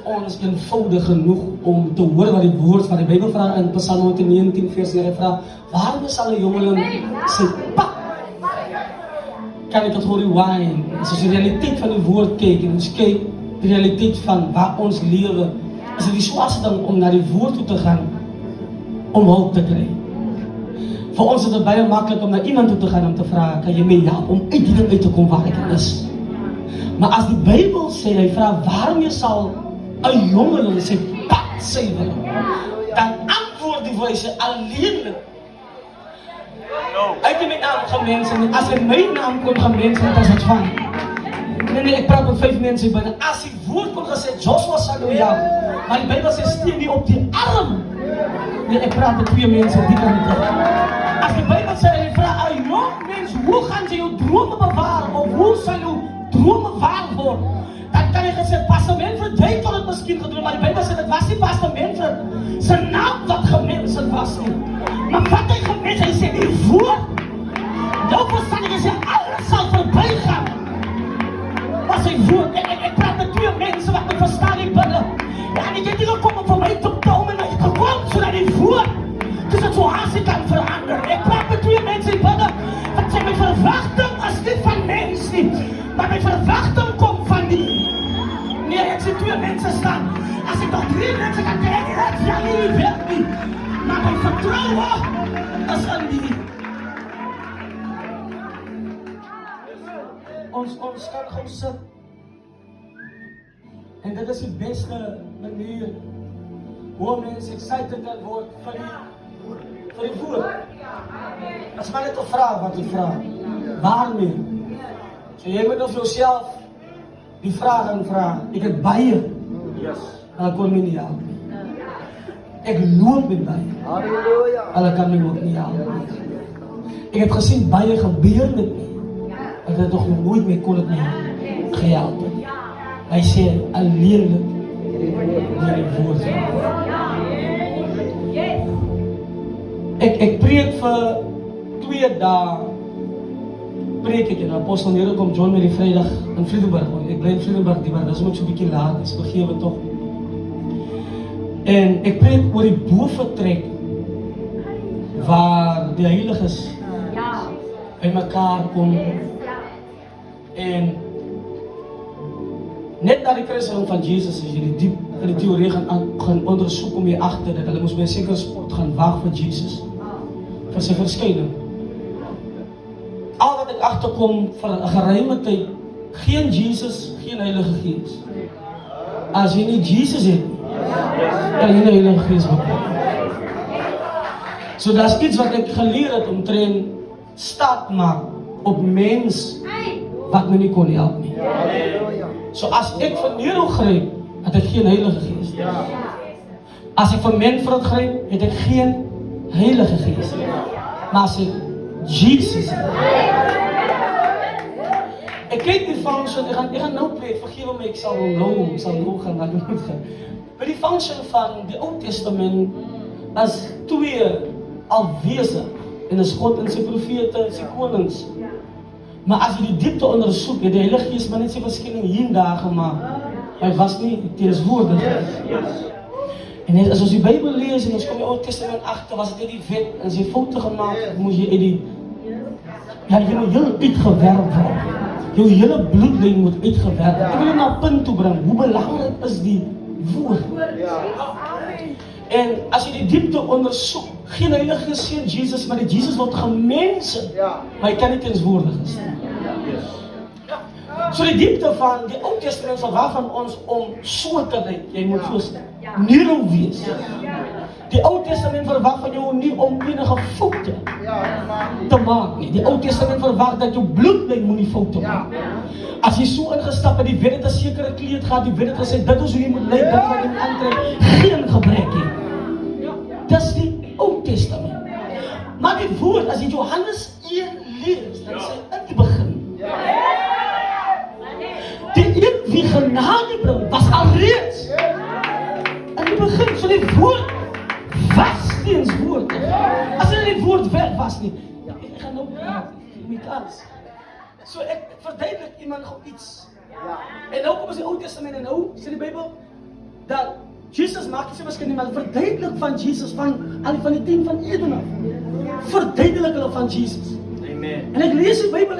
ons eenvoudig genoeg om te hoor wat die woord van die Bybel vra in Psalm 119 vers 9 vra, waarom sal 'n jongeling sy pad? Kan ek dit hoor rewind? As ons die realiteit van die woord kyk en ons kyk die realiteit van waar ons lewe, is dit die swaarste ding om na die woord toe te gaan om hulp te kry. Vir ons is dit baie maklik om na iemand toe te gaan om te vra, kan jy my help om uit die ding uit te kom waar ek is? Maar as die Bybel sê, hy vra, waarom sal 'n jongeling sy pad suiwer? Dan antwoord die wyse alleenlik. Ek het my naam gemense, en as in my naam kon gemense, dan is het fijn. Nee, ek praat met 5 mense binne. As die woord kon gesê, Joshua sal jou help, maar die Bybel sê, steek die op die arm. Nee, ek praat met 2 mense, die kan nie. As die Bybel sê, hy vra, 'n jong mens, hoe gaan jy jou drome bewaar, of hoe sal jou drome waar word? Dan kan jy gesê, Pastor Manfred, jy het het miskien gedroom, maar die Bybel sê, dit was nie Pastor Manfred, sy naam wat gemensend was nie. Maar wat hy gemensend, hy sê, die woord, jou verstandig is, alles sal voorbij gaan. Was sy woord, ek praat met 2 mense wat my verstaan nie binne. Ja, en ek het nie gekom om vir my te kom, en ek gekom, sodat die woord, dus het so haast kan verander. Ek praat met 2 mense binne, wat sê, my verwachting is nie van mens nie, maar my verwachting kom van die. Nee, ek sê 2 mense staan. As ek nog 3 mense kan krijg, ek sê nie weet nie. Maar my vertrouwe is in die. Ons kan gewoon sit. En dit is die beste manier hoe mense excited kan word vir die woord. As maar net 'n vraag wat jy vra. Waarmee? So jy moet of jouself die vraag aanvra. Ek het baie. Hulle kon my nie help nie. Ek loop met baie. Halleluja. Hulle kan my ook nie help nie. Ek het gesien baie gebeur met my. Ek het nog nooit meer kon het my gehelp nie. Hy sê alleenlik deur die woord. Ek preek vir 2 dae. Preek ek en Apostel Nero kom John met die Vrydag in Friedenburg. Ek bly in Friedenburg, maar dis moet so 'n bietjie laat, dis begewe tog. En ek preek oor die boefretrek waar die heiliges by mekaar kom en net na die kruisiging van Jesus is jy diep in die teorie gaan ondersoek om jy agter dat hulle moes by 'n sekere spot gaan wag vir Jesus vir sy verskyning. Al wat ek agterkom vir 'n geruime tyd, geen Jesus, geen Heilige Gees. As jy nie Jesus het, kan jy nie Heilige Gees bekom. So dat is iets wat ek geleer het omtrent staat maak op mens wat my nie kon help nie. So as ek vir Nero gryp, het ek geen Heilige Gees. As ek vir Manfred gryp, het ek geen Heilige Gees. Maar as ek Jesus het, ek kyk die function, ek gaan nou play, vergewe my, ek sal nou gaan, maar ek moet gaan. By die function van die Ou Testament as 2 alwese, en is God en sy profete, sy konings. Maar as jy die diepte ondersoek, het die Heilige Gees maar net sy verskyning hier daar gemaak. Hy was nie teenswoordig. En as ons die Bybel lees en ons kom die Ou Testament agter, was dit die wet, en as jy foute gemaakt, moes jy die jy moet heel uitgewerp word. Jou hele bloedlyn moet uitgewerp word. Ek wil jou na 'n punt toe bring, hoe belangrik is die woord. En as jy die diepte ondersoek, geen Heilige Gees sien Jesus, maar die Jesus word gemense, maar hy kan nie teenswoordig is. So die diepte van die Ou Testament waarvan ons om so te lyk, jy moet soos Nero wees. Die Ou Testament verwag van jou nie om enige foute te maak nie. Die Ou Testament verwag dat jou bloedlyn moenie foute maak. As jy so ingestap het, die wet het 'n sekere kleed gehad, die wet het gesê, dit is hoe jy moet lyk, dit wat jy moet aantrek, geen gebrek nie. Dis die Ou Testament. Maar die woord, as jy Johannes 1 lees, dan sê in die begin, die een wie genade bring, was alreeds in die begin, so die woord was teenswoordig. As hy die woord weg was nie, ek gaan nou met alles. So ek verduidelik iemand gou iets. En nou kom ons die Ou Testament en nou sê die Bybel, dat Jesus maak nie sê miskien nie, maar verduidelik van Jesus van die teen van Eden af. Verduidelik hulle van Jesus. Amen. En ek lees die Bybel,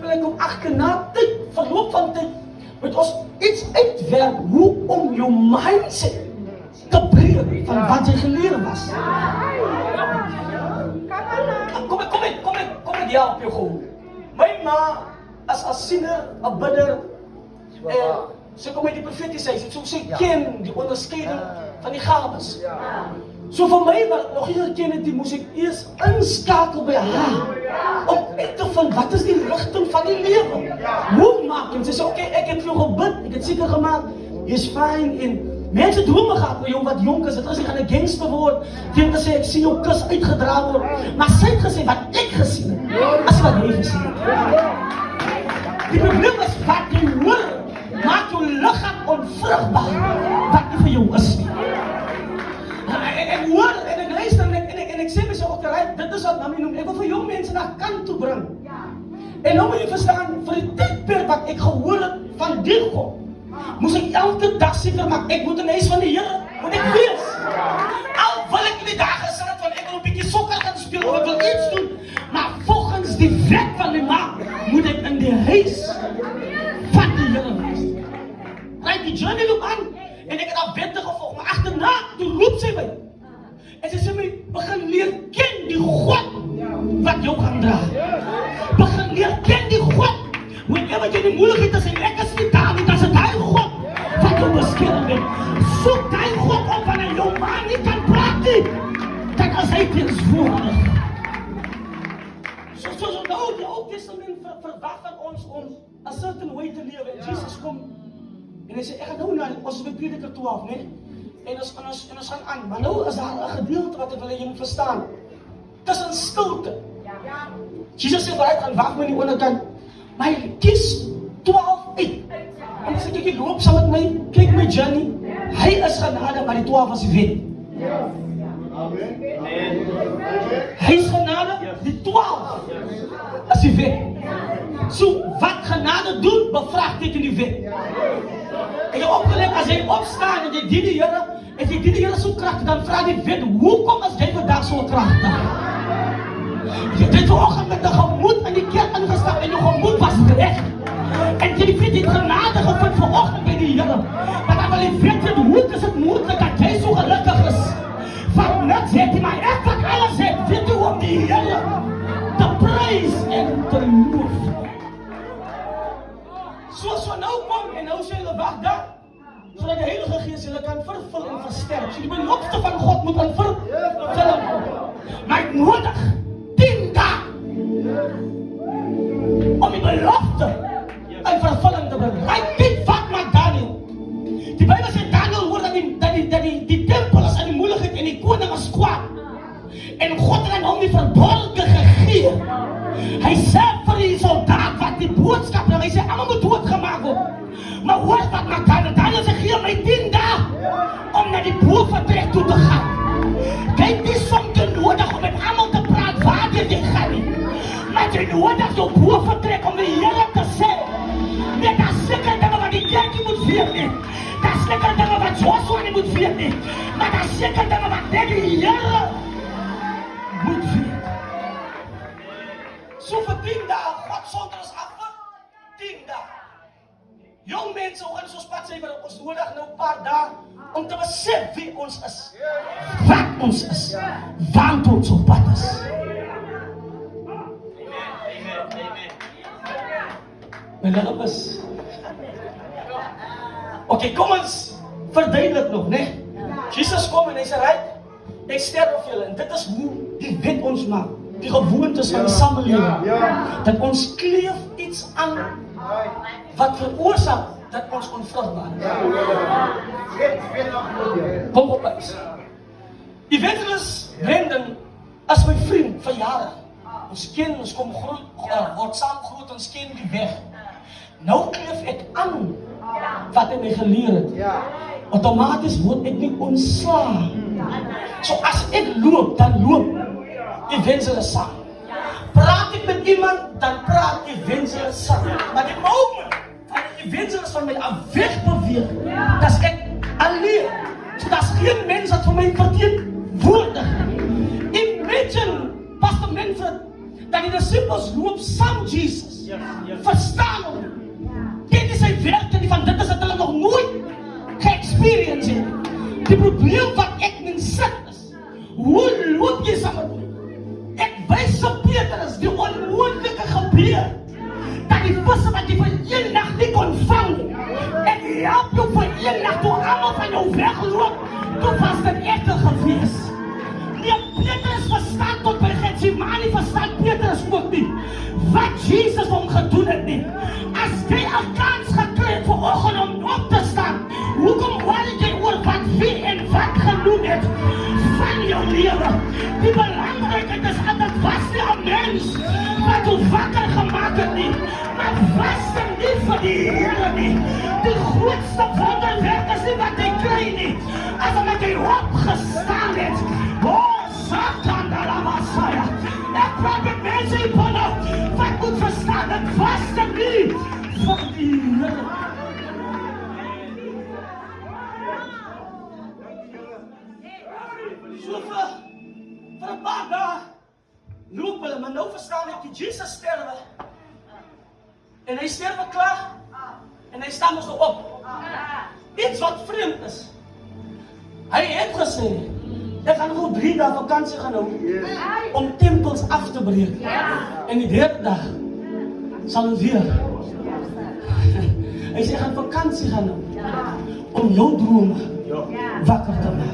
ek kom agterna tyd, verloop van tyd, moet ons iets uitwerk hoe om jou mindset te breek van wat jy geleer was. Kom ek help jou gou. My ma as siener, 'n bidder, sy kom uit die profetiese huis, so sy ken die onderskeiding van die gawes. So vir my wat nog nie geken het, moes ek eers inskakel by haar om uit te vind wat is die rigting van die lewe. Hoe maak en sy sê okay, ek het vir jou gebid, ek het seker gemaak jy's fine en mense drome gehad met jou wat jonk is, dit is nie gaan 'n gangster word, teen te sê ek sien jou kus uitgedra word, maar sy het gesê wat ek gesien het, as wat jy gesien het. Die probleem is wat jy hoor, maak jou liggaam onvrugbaar, wat nie vir jou is nie. Ek hoor en ek luister en ek sê myself ook, dit is wat Mami noem, ek wil vir jong mense na kant toe bring. En nou moet jy verstaan, vir die tydperk wat ek gehoor het van die God, moes ek elke dag seker maak, ek moet in die huis van die Here, moet ek wees. Al wil ek in die dagen sit van ek wil 'n bietjie sokker gaan speel, of ek wil iets doen, maar volgens die wet van die maak, moet ek in die huis van die Here wees. Right, die journey loop aan, en ek het al wette gevolg, maar agterna, toe roep sy my. En sy sê my, begin leer ken die God wat jou kan dra. Begin leer ken die God. Wanneer jy die moeilikheid is en ek is nie daar nie, dan is dit hy God wat jou beskerm het. Soek die God op wanneer jou man nie kan praat nie, dan is hy teenswoordig. So nou, die Ou Testament verwag van ons om 'n certain way te lewe. En Jesus kom en hy sê, ek gaan nou na, ons is by Prediker 12, nee? En ons gaan aan, maar nou is daar 'n gedeelte wat ek wil hê jy moet verstaan. Tussen stilte. Jesus sê, waar gaan wag my nie onderkant, maar hy kies 12 uit. En as ek loop saam met my, kyk my journey, hy is genade, maar die 12 is die wet. Hy is genade, die 12 is die wet. So, wat genade doen, bevraagteken die wet. En jy opgelet, as jy opstaan en jy dien die Here, en jy dien die Here so kragtig, dan vraag die wet, hoekom is jy vandag so kragtig? Jy het vanoggend met 'n gemoed in die kerk ingestap en jou gemoed was reg. En jy het die genade gevind vanoggend by die Here. Maar dan wil jy weet, hoe is dit moontlik dat jy so gelukkig is? Van niks het jy maar echt wat alles het, weet jy om die Here te prys en te loof. So nou kom en nou sê hulle wag dan, sodat die Heilige Gees hulle kan vervul en versterk. So die belofte van God moet dan vervul word. Maar ek nodig 10 dae om die belofte in vervulling te bring. Hy dit vat maar Daniel. Die Bybel sê Daniel hoor dat die tempel is in die moeilikheid en die koning is kwaad. En God het aan hom die verborge gegee. Hy sê vir die soldaat wat die boodskap bring, hy sê almal moet doodgemaak word. Maar hoor wat maak Daniel sê, gee my 10 dae om na die boventrek toe te gaan. Kyk nie soms nodig om met almal te praat waar jy gaan nie. Maar jy nodig jou boventrek om die Here te sê. Nee, dat is seker dinge wat die kerk nie moet weet nie. Dat is seker dinge wat Joshua nie moet weet nie. Maar dat is seker dinge wat net die Here moet weet. So vir 10 dae, God sonder ons af vir 10 dae. Jong mense, hoe gaan ons pad sê, ons nodig nou 'n paar dae om te besef wie ons is, wat ons is, want ons op pad is. My lippe is. Okay, kom ons verduidelik nog, né? Jesus kom en hy sê, "Right, ek sterf vir julle." En dit is hoe die wet ons maak, die gewoontes van die samelewing. Dat ons kleef iets aan wat veroorsaak dat ons onvrugbaar is. Kom op eens. Evangelist Brandon as my vriend vir jare. Ons ken, ons kom groot, word saam groot, ons ken die weg. Nou kleef ek aan wat hy my geleer het. Outomaties word ek nie ontslaan. So as ek loop, dan loop evangelist saam. Praat ek met iemand, dan praat evangelist saam. Maar die moment van die evangelist van my af wegbeweeg, dat ek alleen. So daar's geen mens wat vir my verteenwoordig. Imagine, Pastor Manfred, dat die disciples loop saam Jesus. Verstaan hom. Dit is sy werk en van dit is dat hulle nog nooit ge-experience het. Die probleem wat ek min sit is, hoe loop jy saam met my? Ek wys op Petrus die onmoontlike gebeur, dat die visse wat jy vir een nacht nie kon vang, ek help jou vir een nacht, toe allemaal van jou wegloop, toe was dit echter gewees. Nee, Petrus verstaan tot by Getsemane, verstaan Petrus ook nie, wat Jesus hom gedoen het nie. As jy 'n kans gekry het vanoggend om op te staan, hoekom worry jy oor wat wie en wat genoem het van jou lewe? Die belangrikheid is dat dit was nie 'n mens wat jou wakker gemaak het nie, maar was dit nie vir die Here nie. Die grootste wonderwerk is nie wat jy kry nie, as omdat jy opgestaan het. Satan, Messiah. Ek praat met mense hier binne, wat moet verstaan, dit was dit nie van die Here. So vir 'n paar dae loop hulle, maar nou verstaan ek, die Jesus sterwe. En hy sterwe klaar, en hy staan ons op. Iets wat vreemd is. Hy het gesê, ek gaan nog 3 dae vakansie gaan hou, om tempels af te breek. En die derde dag sal hy weer. Hy sê, ek gaan vakansie gaan hou, om jou drome wakker te maak.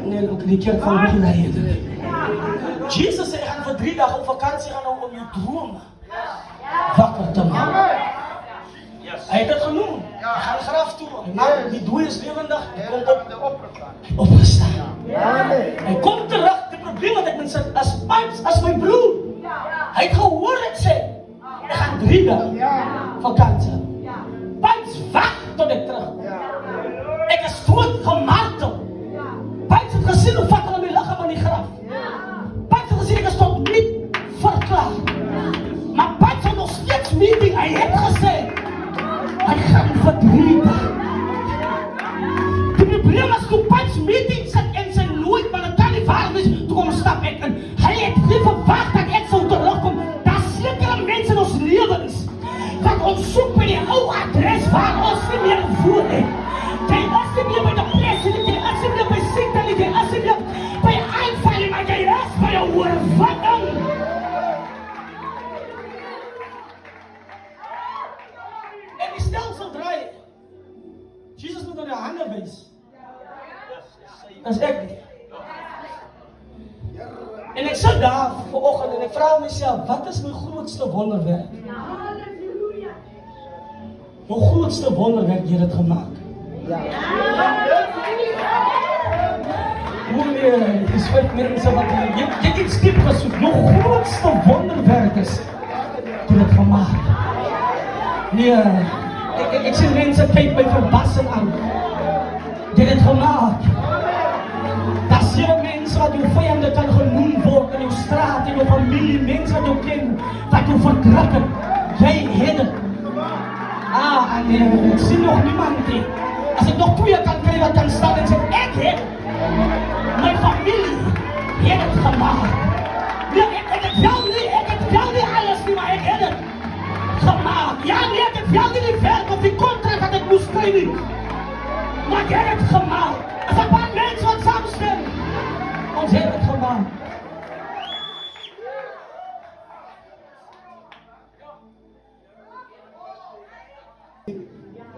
Nee, ook in die kerk van Wienerheid. Jesus sê, ek gaan vir 3 dae op vakansie gaan hou, om jou drome wakker te maak. Hy het het genoem. Hy gaan graf toe. Hy maak die dooies lewendig. Hy komt opgestaan. Hy komt terug. Die probleem wat ek met sy as my broer. Hy het gehoor het sê, ek gaan 3 dae vakansie. Pipes wacht tot ek terug. Ek is dood gemartel. Pipes het gesien hoe vat hulle my lichaam aan die graf. Pipes het gesien ek is tot niet verklaar. Maar Pipes het nog steeds meeting. Hy het gesê, hy gaan vir 3 dae. Die probleem is toe Pipes meeting sit en sy nooit, maar dit kan nie waar wees, toe kom stap ek in. Hy het nie verwacht dat ek sou terugkom. Daar sekere mense in ons lewens, wat ons soek by die ou adres waar ons nie meer woon het. Jy is nie meer by die president, jy is nie meer by Satan, jy is nie meer by aanvalling, maar jy is by jou oorwinning. En die stelsel draai. Jesus moet aan die hande wys. Dat is ek nie. En ek sit daar vanoggend en ek vra myself, wat is my grootste wonderwerk? My grootste wonderwerk jy het gemaak. Hoe meer, is vir mense wat jy het iets diep gesoek. My grootste wonderwerk is jy het gemaak. Nee, ek sien mense kyk by verbasing aan. Jy het gemaak. Daar sien mense wat jou vyande kan genoem word in jou straat, in jou familie, mense wat jou ken, wat jou verdruk het. Jy het het. En ek sien nog niemand nie. As ek nog 2 kan kry wat kan staan en sê, ek het my familie het het gemaak. Nee, ek het wel nie alles nie, maar ek het het gemaak. Ja, nee, ek het wel nie die werk of die contract wat ek moest kry nie. Maar ek het het gemaak. As 'n paar mense wat saamstem, ons het het gemaak.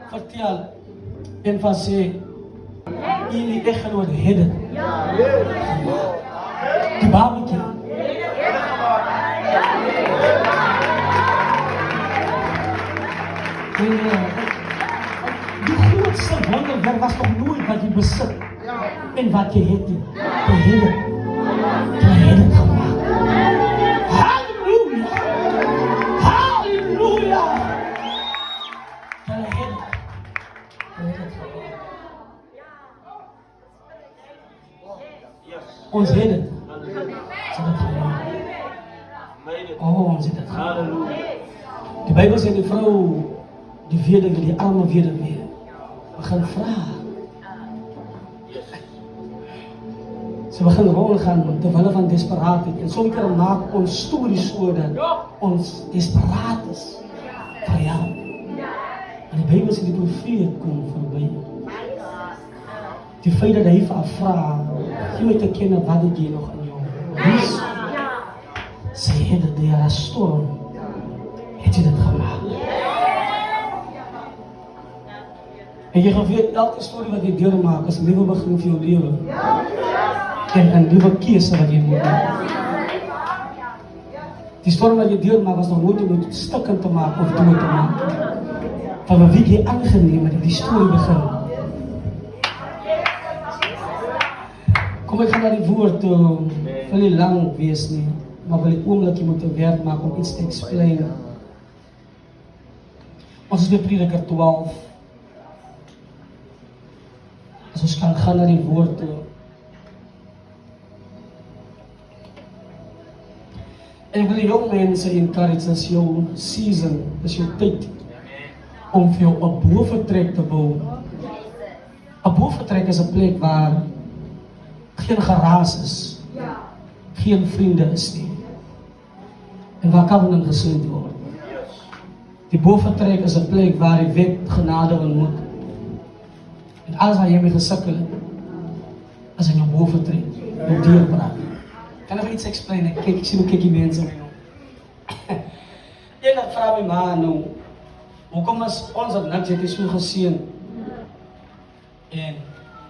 Vertel en van sê, jullie echtgenoot het het. Die babeltje. Die grootste wonderwerk was nog nooit wat je bezit en wat je het. Je het het gemaakt. Halleluja! Halleluja! Ons het het. Oh, ons het het. Die Bijbel sê die vrou die weduwee, die arme weduwee, begin vra. Ze begin rondgaan terwille van desperaatheid. En soms keer maak ons stories so dat ons desperaat is vir jou. En die Bijbel sê die profeet kom voorbij. Die feit dat hy vir haar vra, jy moet te kennen wat het jy nog in jou is. Sy het het deur haar storm, het jy dit gemaakt. En jy gaan weet, elke storie wat jy deurmaak is 'n nuwe begin vir jou lewe. En 'n nuwe keuse wat jy moet maak. Die storm wat jy deurmaak was nog nooit om het stukken te maak of dood te maak. Van wie jy aangeneem het, die storie begin. Kom ek gaan naar die woord toe, wil nie lang wees nie, maar wil die oomblik jy moet werk maak om iets te explain. Ons is by Prediker 12. As ons kan gaan naar die woord toe. En ek wil die jong mense encourage, as jou season, as jou tyd, om vir jou 'n boventrek te bou. 'n Boventrek is 'n plek waar geen geraas is, geen vriende is nie, en waar covenant gesluit word. Die boventrek is 'n plek waar die wet genade ontmoet. En alles waar jy mee gesukkel het, is in jou boventrek, jou deurbraak. Kan ek iets explain? Ek sien hoe kyk die mense my nou. Eendag vra my ma nou, hoekom is ons op niks het so geseën? En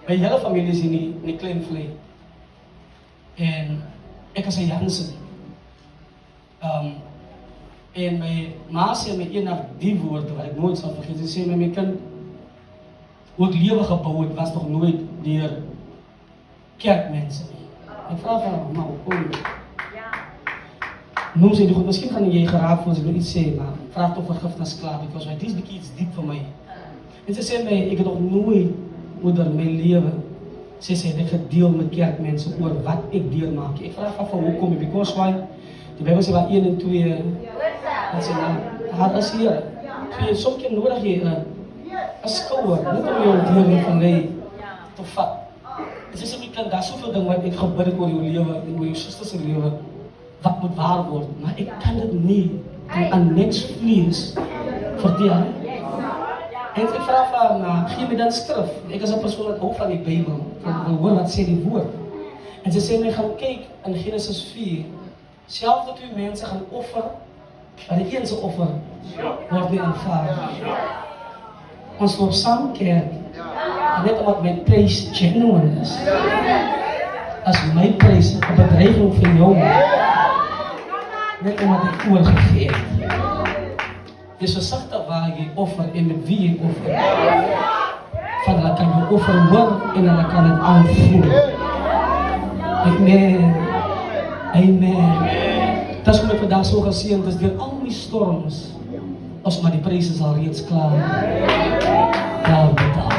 my hele familie is in die Kleinvlei. En ek is 'n Jansen. En my ma sê my eendag die woord wat ek nooit sal vergeet. Sy sê my kind, hoe ek lewe gebou het, was nog nooit deur kerkmense nie. Ek vra vir haar, maar hoekom? Noem sy die goed, miskien gaan jy geraak voel as ek wil iets sê, maar vraag toch vergifnis klaar, because dit is bietjie iets diep vir my. En sy sê my, ek het nog nooit oor my lewe, sy sê, ek gedeel met kerkmense oor wat ek deurmaak. Ek vraag van hoekom, because why? Die Bijbel sê waar 1 en 2, dat sê, haar is hier. Soms keer nodig jy 'n skouer, net om jou deur van my te vat. En sy sê my kind, daar is soveel dinge wat ek gebid het oor jou lewe, en oor jou susters se lewe, wat moet waar word, maar ek kan dit nie aan niks vlees verdeel. En ek vra vir haar, maar gee my dan skrif. Ek is 'n persoon wat hou van die Bybel, van hoor wat sê die woord. En sy sê my, gaan kyk in Genesis 4, selfs twee mense gaan offer, maar die een se offer word nie aanvaar. Ons loop saam kerk, net omdat my prys genuine is. As my prys 'n bedreiging vir jou, net omdat ek oorgegee het. Dis versigtig waar jy offer en met wie jy offer. Van hulle kan jy offer hoor en hulle kan het aanvoer. Amen. Amen. Dat is hoe ek vandaag so geseënd is, deur al die storms, as maar die pryse is al reeds klaar. Daar betaal.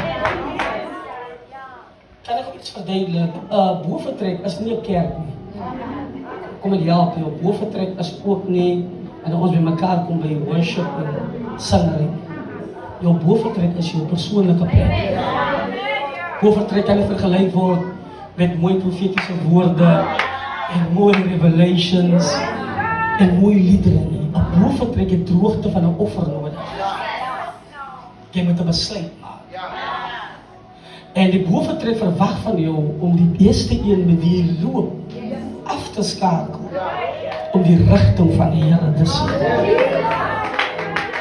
Kan ek iets verduidelik? Boventrek is nie 'n kerk nie. Kom ek help jou. Boventrek is ook nie en ons by mekaar kom by worship en singering. Jou boventrek is jou persoonlike plek. Boventrek kan nie vergelyk word met mooi profetiese woorde en mooi revelations en mooi liedere nie. 'n Boventrek het droogte van 'n offer nodig. Jy moet 'n besluit maak. En die boventrek verwag van jou om die beste een met wie jy loop af te skakel, om die rigting van die Here te sien.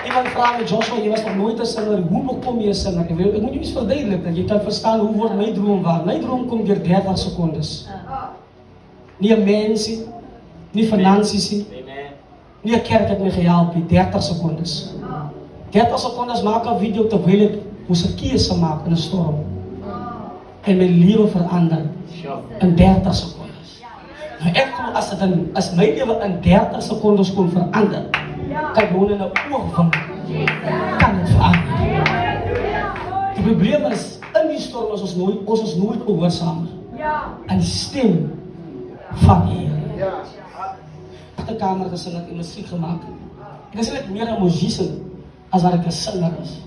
Iemand vraag my, Joshua, jy was nog nooit 'n singer, hoe bekom jy 'n singer? Ek moet jy iets verduidelik, dat jy kan verstaan hoe word my droom waar. My droom kom deur 30 sekondes. Nie 'n mensie, nie finansies nie, nie 'n kerk het my gehelp nie, 30 sekondes. 30 sekondes maak 'n video terwyl ek moes 'n keuse maak in 'n storm. En my lewe verander in 30 sekondes. Nou ek kom as my lewe in 30 sekondes kon verander, kan gewoon in 'n oogwink kan het verander. Die probleem is, in die storm is ons is nooit gehoorsaam aan die stem van die Here. Agterkamer gesing het en musiek gemaak. Ek is net meer 'n musician as wat ek 'n singer is.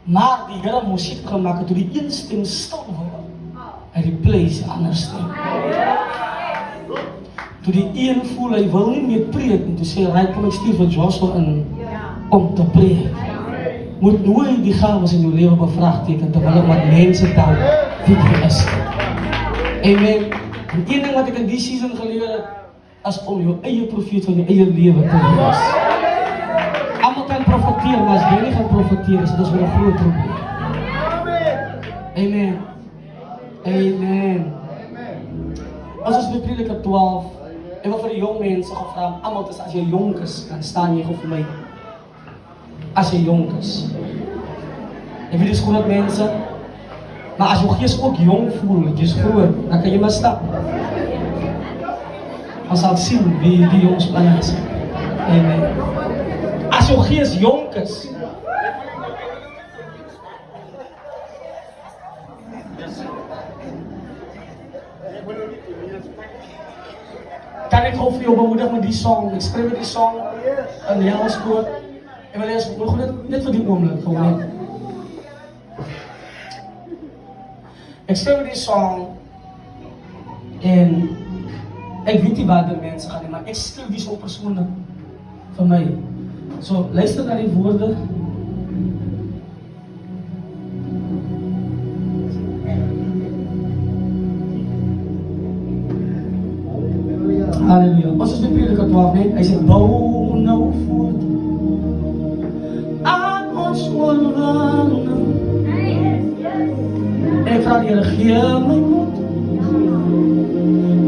Maar die Here musiek gemaak het toe die een stem stil word. Hy replace die ander stem. Toe die een voel hy wil nie meer preek en toe sê hy kom ek stuur vir Joshua in om te preek. Moet nooit die gawes in jou lewe bevraagteken terwyl wat mense tel wie jy is. Amen. En een ding wat ek in die season geleer het, is om jou eie profeet van jou eie lewe te wees. Almal kan profeteer, maar as jy nie gaan profeteer, is dit weer 'n groot probleem. Amen. Amen. As ons by Prediker 12, ek wil vir die jong mense gevra, almal is as jy jonk is, dan staan jy gou vir my. As jy jonk is. Ek weet dis groot mense, maar as jou gees ook jong voel, jy's groot, dan kan jy maar stap. Ons sal sien wie die jongs plan is. Amen. As jou gees jonk is, kan ek gou vir jou bemoedig met die song. Ek skryf die song in die Engels koor. En wil eens net vir die oomblik gewoon. Ek skryf die song en ek weet nie waar die mense gaan nie, maar ek skryf die so persoonlik vir my. So, luister na die woorde. Halleluja. Ons is by Prediker 12, nee? Hy sê, bou nou voort aan ons oorwinning. En ek vraag die Here, gee my moed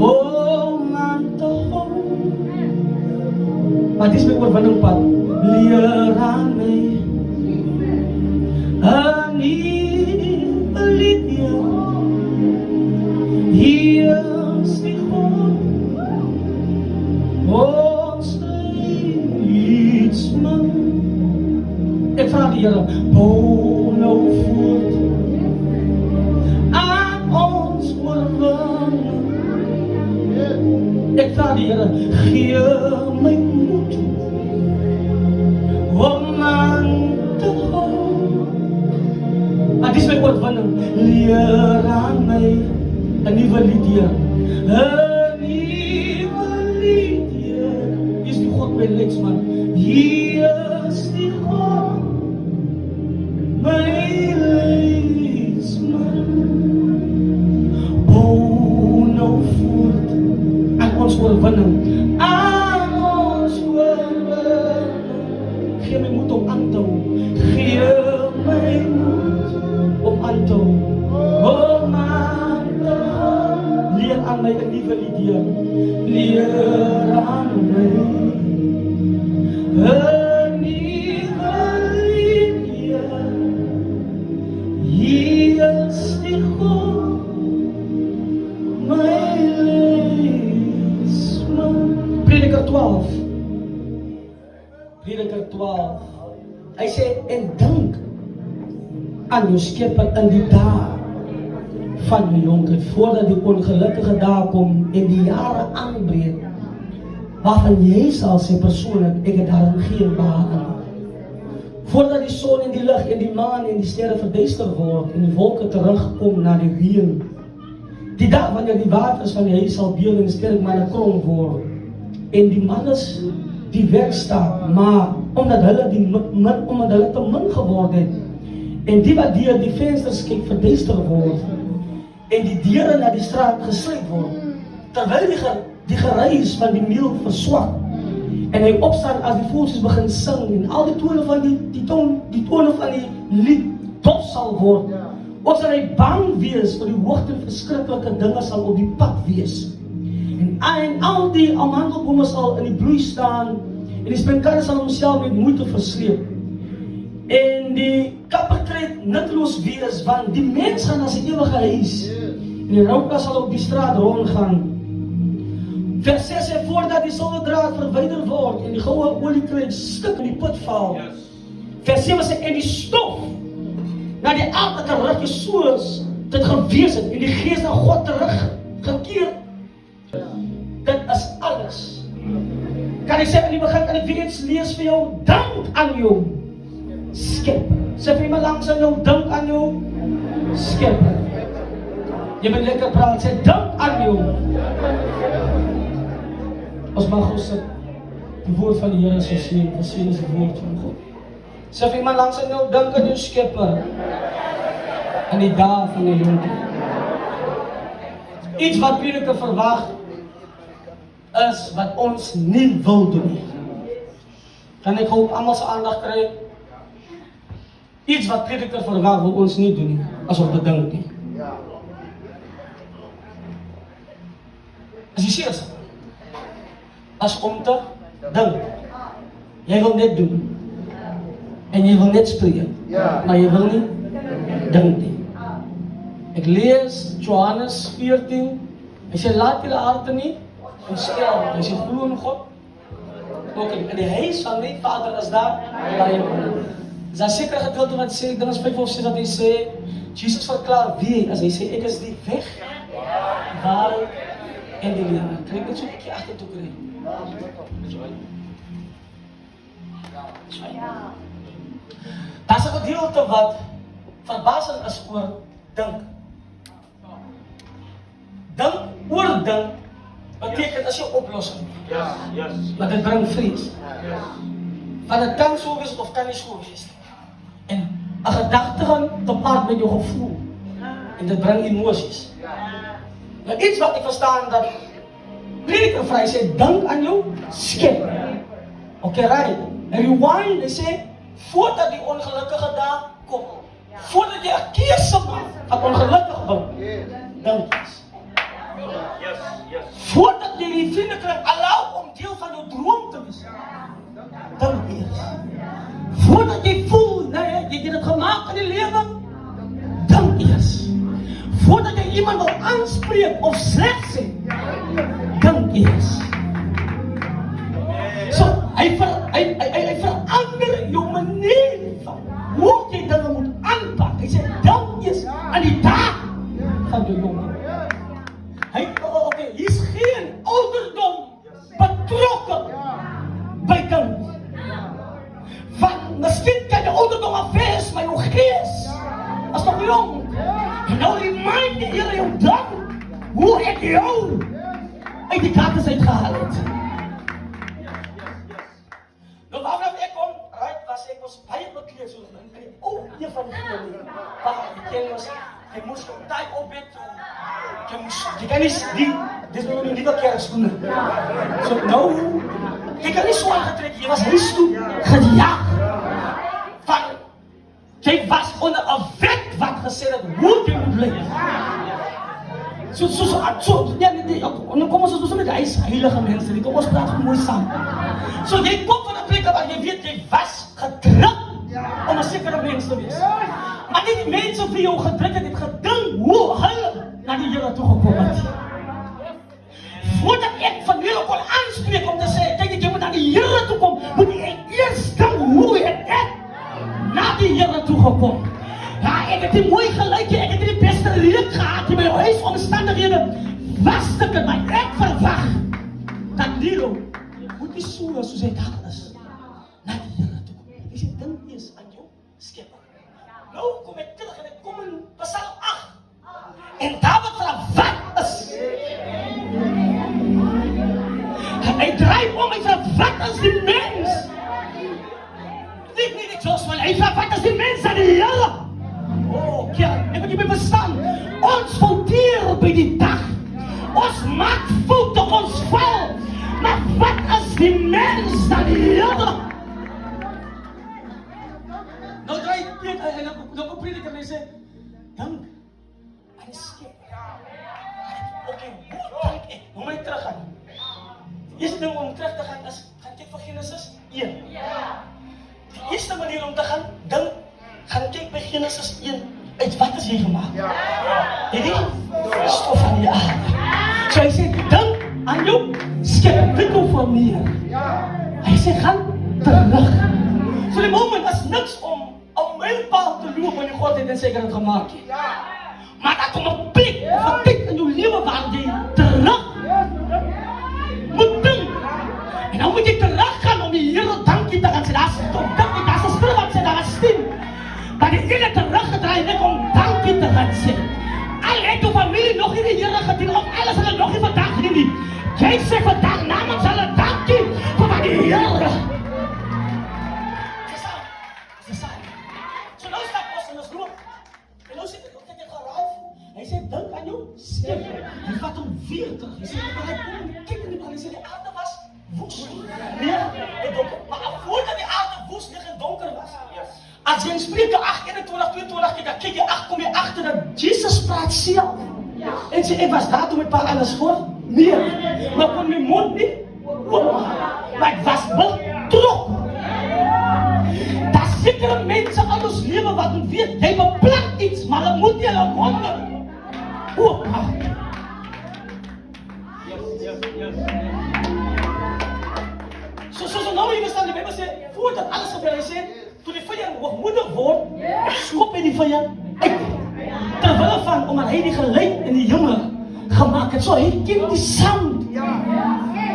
om aan te hou. Maar dis my oorwinningpad. Leer aan my 'n nuwe liedjie. Hier is die God, ons leidsman. Ek vraag die Here, bou nou voort aan ons oorwinning. Ek vraag die Here, gee my moed om aan te hou. Maar dis my oorwinning. Leer aan my 'n nuwe liedjie. 'n nuwe liedjie. Is die God my leidsman. Hier is die God my leidsman. Bou nou voort aan ons oorwinning. Aan ons oorwinning. Gee my moed om aan te hou. Gee my moed om aan te hou. Om aan te hou. Leer aan my 'n nuwe liedjie. Leer aan my 'n nuwe liedjie. Hier is die God, my leidsman. Prediker 12. Prediker 12. Hy sê, en dink aan jou Skepper in die dae van die jonkheid, voordat die ongelukkige dae kom en die jare aanbreek, waarvan jy sal sê persoonlik, ek het daarin geen behaag in. Voordat die son en die lig en die maan en die sterre verduister word en die wolke terugkom na die reën, die dag wanneer die waters van die huis sal beel en sterk manne krom word en die mannes die weg staan, maar omdat hulle te min geword het en die wat deur die vensters kyk verduister word en die deure na die straat gesluit word, terwyl die geruis van die meel verswak en hy opstaan as die voeltjies begin sing en al die tone van die tone van die lied dof sal word, ons sal hy bang wees vir die hoogte verskriklike dinge sal op die pad wees en al die amandelbome sal in die bloei staan en die spinkarre sal homself met moeite versleep en die kappertred nutteloos wees, want die mens gaan na sy ewige huis en die rouwkas sal op die straat rondgaan. Vers 6 sê, voordat die silwerdraad verwyder word en die goue oliekruid stuk in die put val. Vers 7 sê, en die stof na die aarde terug is soos dit gewees het en die gees na God teruggekeer. Dit is alles. Kan ek sê in die begin, kan ek weer iets lees vir jou, dank aan jou. skepper. Sê vir iemand langs aan jou, dink aan jou skepper. Jy moet lekker praat, sê dink aan jou. Ons mag ons die woord van die Here so sien, ons sien is die woord van God. Sê vir iemand langs aan jou, dink aan jou skepper. In die dae van die jonkie. Iets wat prediker verwag is wat ons nie wil doen nie. Kan ek hoop almal se aandag kry? Iets wat prediker verwag wil ons nie doen nie, as op te dink nie. As jy sê as om te dink. Jy wil net doen. En jy wil net spreek. Maar jy wil nie dink nie. Ek lees Johannes 14. Hy sê laat julle harte nie ontstel. Hy sê glo in God. Ook in die huis van my Vader is daar baie woning. Is daar sekere gedeelte wat sê, ek dink as 5 of 6 dat hy sê, Jesus verklaar wie hy is. Hy sê ek is die weg, die waarheid en die lewe. Kan ek net so 'n bietjie agtertoe kry? Daar's 'n gedeelte wat verbasend is oor dink. Dink oor dink beteken as jy oplossing. Maar dit bring vrees. Want dit kan so wees of kan nie so wees. En 'n gedagte gaan te paard met jou gevoel. En dit bring emosies. Maar iets wat ek verstaan dat prediker vry sê, dink aan jou skepper. Okay, right. Rewind, hy sê, voordat die ongelukkige dag kom, voordat jy 'n keuse maak wat ongelukkig word, dink eens. Voordat jy die vriendekring allow om deel van jou droom te wees, dink eers. Voordat jy voel, nee, jy het dit gemaak in die lewe, dink eers. Voordat jy iemand wil aanspreek of sleg sê, dink eers. So, hy verander jou manier van hoe jy dinge moet aanpak. Hy sê, dink eers aan die dag van jou jongen. Hier is geen ouderdom betrokken by dink. Want miskien kan die ouderdom afwees, maar jou gees is nog jong. En nou remind die Here jou dan hoe ek jou uit die kaartes uitgehaal het. Nou waarvan ek kom, ek was baie bekleed so in die een van die familie. Die kind was, hy moes op tyd opbid. Jy kan nie, dit is nou die nieuwe kerkskoene. So nou, jy kan nie so aangetrek, jy was huis toe gejaag. Van, jy was onder 'n wet wat gesê het hoe jy moet leef. Nou kom ons met die heilige mense, kom ons praat van mooi saam. So jy kom van 'n plek waar jy weet, jy was gedruk om 'n sekere mens te wees. Maar nie die mense wie jou gedruk het gedink hoe hulle na die Here toe gekom het. Voordat ek van Here kon aanspreek om te sê, kyk jy moet na die Here toe kom, moet jy eers dink hoe het ek na die Here toe gekom. Ja, ek het die mooi gelyk, ek het die beste lewe gehad in my huisomstandighede. Was dit in my ek verwag dat Lilo moet die soos hy dag is na die Here toe kom. Jy sê dink eers aan jou skepper. Nou kom ek terug en ek kom in Psalm 8. En Dawid vra wat is? Hy draai om, hy vra wat is die mens? Dit nie die Joshua, hy vra wat is die mens aan die Here? Oh, ja, ek moet jy my verstaan. Ons fouteer by die dag. Ons maak foute, ons val. Maar wat is die mens aan die Here? Nou draai Piet, nou kom prediker en hy sê, dink aan die skepper. Okay, hoe dink ek? Hoe moet ek teruggaan? Die eerste ding om terug te gaan is, gaan kyk vir Genesis 1. Die eerste manier om te gaan dink, gaan kyk by Genesis 1. Uit wat is jy gemaak? Jy die stof van die aarde. So hy sê, dink aan jou skepper, dit kom van meer. Hy sê, gaan terug. So die moment is niks om 'n mylpaal te loop in die godheid en sê ek het dit gemaak. Maar daar kom 'n plek, 'n tyd in jou lewe waar jy terug moet dink. En nou moet jy terug gaan om die Here dankie te gaan sê. Daar's 'n skrif wat sê, daar is 10 wat sê. Al het jou familie nog nie die Here gedien, of alles hulle nog nie vandag gedien nie. Jy sê vandag namens hulle dankie vir wat die Here. So nou stap ons in ons loop. En nou sê ek, kyk geraaf. Hy sê, dink aan jou skip. Hy vat hom weer terug. Hy sê, kyk in die bal. Hy sê, die aarde was woes. Nee, en donker. Maar voordat die aarde woes, lig en donker was. As jy in Spreuke 8:21-22 kyk jy, kom jy agter dat Jesus praat self. En sê, ek was daar toe met paar alles voor. Nee, maar kon my mond nie oopmaak. Maar ek was betrokken. Daar sekere mense aan ons lewe wat ons weet, jy beplant iets, maar hulle moet nie hulle monde oopmaak. So nou hier staan die Bijbel sê, voordat alles gebeur, hy sê, toe die vyand hoogmoedig word, skop hy die vyand uit. Terwille van, omdat hy die geluid in die hemel gemaakt het, so hy ken die sound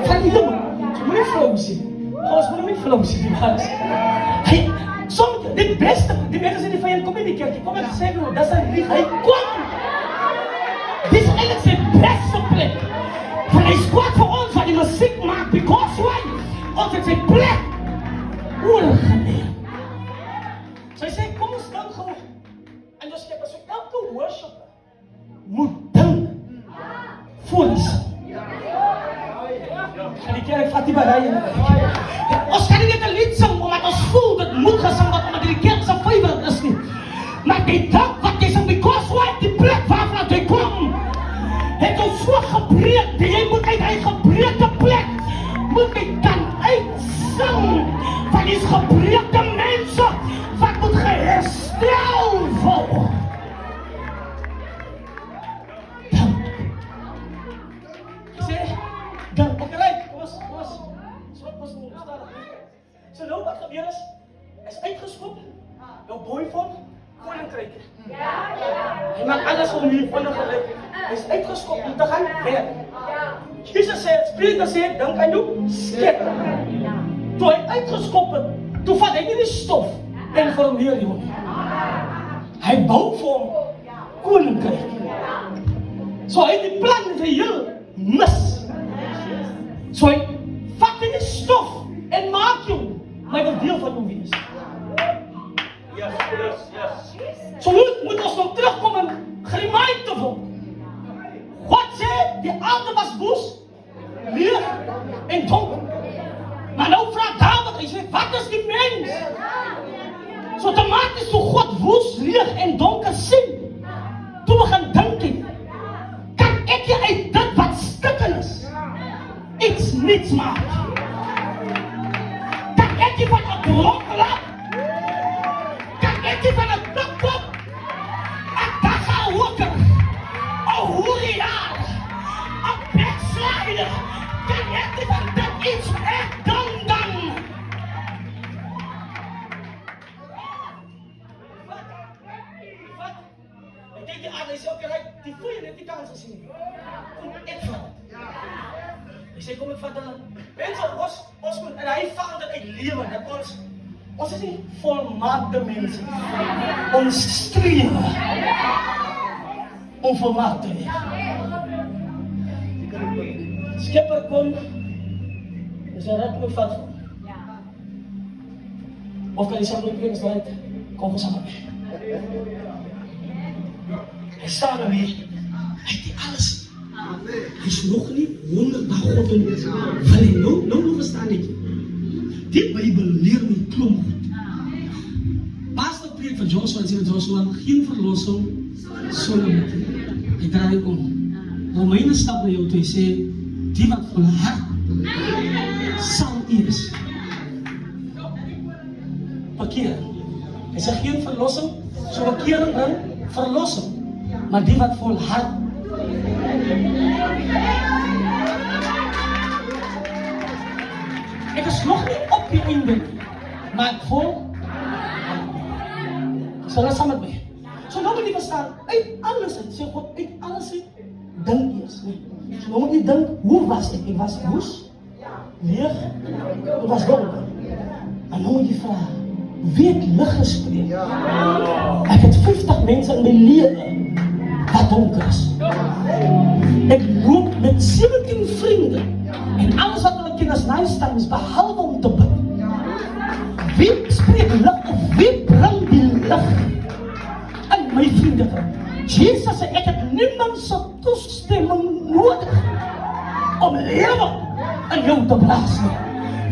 van die hemel. So moet nie flauw sê. Ons moet nie flauw sê, die baas. Hy, soms, die beste, die mense sê die vyand, kom in die kerk, kom en sê, dat is een lief, hy kom. Dit is eigenlijk sy beste plek. Want hy is kwaad vir ons, wat die muziek maak, because why? Ons het sy plek oorgeneem. So hy sê, kom ons dan gewoon. En dus ek, as ek elke worshipper moet dink voor die sin. En die kerk vat die barrière. Ons kan nie net 'n lied sing, omdat ons voel, dit moet gesing word, omdat die kerk sy favorite is nie. Maar die dag wat jy sing, because why, die plek waarvan jy kom, het ons so gebreek, dat jy moet uit hy gebreekte plek, moet jy kan uitsing, van die gebreekte mense, wat moet geherstel word. Dan, oké, kom ons, so nou wat gebeur is uitgeskop, jou boyfriend, koninkryk. Hy maak alles om hier koninkryk. Hy is uitgeskop om te gaan werk. Jesus sê, Spreuke sê, dink aan jou skep. Toe hy uitgeskop het, toe vat hy nie die stof en formeer hom. Hy bou vir hom koninkryk. So hy het die plan geheel mis. So hy vat in die stof en maak jou, maar hy wil deel van jou wees. So moet ons nog terugkom en geremind te word. God sê, die aarde was woes, leeg en donker. Maar nou vraag David, hy sê, wat is die mens? So automatisch toe God woes, leeg en donker sien, toe begin dink hy, kan ek jy uit dit wat stikken is, iets niets maak. Kan ek jy van 'n blok laat? Kan ek jy van 'n blok, 'n daghoker, 'n hoeriaar, 'n backslider, kan ek jy van dit iets ek dan? Ek kyk die aarde, hy sê, oké, die vyand het die kans gesien. Kom ek vat. Hy sê, kom ek vat hulle. Mense, ons moet, en hy vang dit uit lewe, dat ons is nie volmaakte mense. Ons streef om volmaak te wees. Skipper kom, en sy rat moet vat van. Of kan die samen met ons uit, kom ons samen mee. Hy staan nou hier, hy het die alles. Hy is nog nie 100 dag God en wil hy nou verstaan ek. Die Bijbel leer my klomp goed. Pastor preek van Joshua en sê met Joshua, geen verlossing sonder met. Hy draai om. Romeine stap na jou toe, hy sê, die wat volhard sal eers bekeer. Hy sê geen verlossing, so bekering bring verlossing. Maar die wat volhard ek is nog nie op die einde, maar ek vol. So laat saam met my. So nou moet jy verstaan, uit alles uit, sê God, uit alles uit, dink eers. So nou moet jy dink, hoe was ek? Ek was woes, leeg, ek was donker. En nou moet jy vraag, wie het lig gespreek? Ek het 50 mense in my lewe wat donker is. Ek loop met 17 vriende en alles wat hulle ken as naaistaan is behalwe om te bid. Wie spreek lig of wie bring die lig in my vriende? Jesus sê, ek het niemand se toestemming nodig om lewe in jou te blaas nie.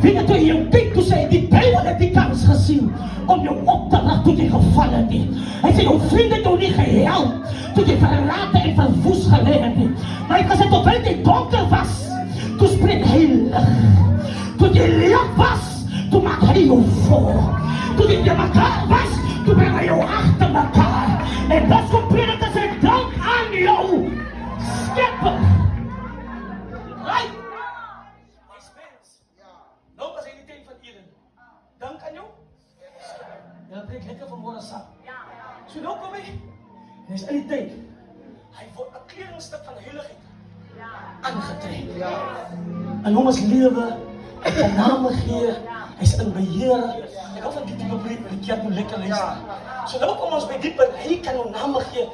Weet jy, toe jy jou tyd toe sê, die Bybel het die kans gesien om jou op te rig toe jy geval het nie. Hy sê, jou vriende het jou nie gehelp toe jy verlate en verwoes gelewe het nie. Maar hy gesê, terwyl jy donker was, toe spreek hy lig. Toe jy leeg was, toe maak hy jou voor. Toe jy te mekaar was, toe bring hy jou agter mekaar. En dat is wat Prediker sê, dank aan jou skepper. Right? Dis mens. Nou was hy die tyd van Eden. Dank aan jou. Julle preek lekker vanmorgen saam. So nou kom hy, en is in die tyd, hy word 'n kledingstuk van heiligheid aangetrek. En hom is lewe, hy kan name gee, hy is in beheer. Ek hou van die tipe preek, die kerk moet lekker luister. So nou kom ons by die punt, hy kan hom name gee.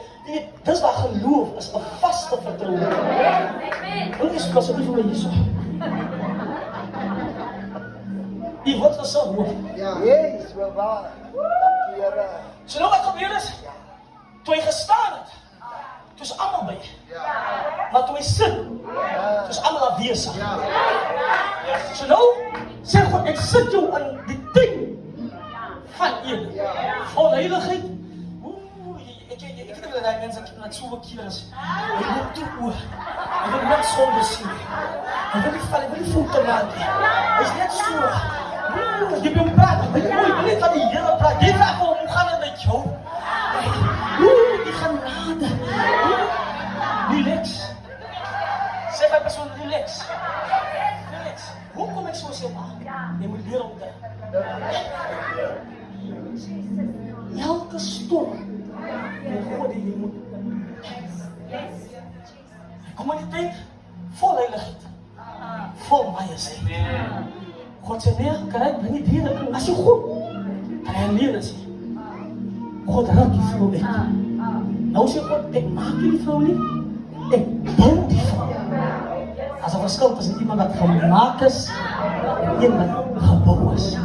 Dis waar geloof is, 'n vaste vertroue. Wil jy sê asseblief vir my hierso? Die word gesê hoor. Yes, wel waar. Dankie Here. So nou wat gebeur is, toe hy gestaan het, toe is almal by. Maar toe hy sit, toe is almal afwesig. So nou, sê God, ek sit jou in die tuin van Eden. Vol heiligheid. Ek het wel daai mense wat so bekeer is. Hy loop toe oor. Hy wil net sonde sien. Hy wil nie val, hy wil nie voete maak nie. Hy is net so. Jy wil praat, jy wil net van die Here praat. Jy vraag hom, hoe gaan dit met jou? Die genade. Relax. Sê my persoon, relax. Relax. Hoe kom ek so sê, jy moet leer om te. Elke storm, en God die jy moet. Kom in die tyd, vol heiligheid. Vol majesteit. God sê, nee, kan ek bring die dieren in, as jy goed. En hy leer is hy. God raak die vrou uit. Nou sê God, ek maak die vrou nie, ek bou die vrou. As 'n verskil tussen iemand wat gemaak is, en een wat gebou is.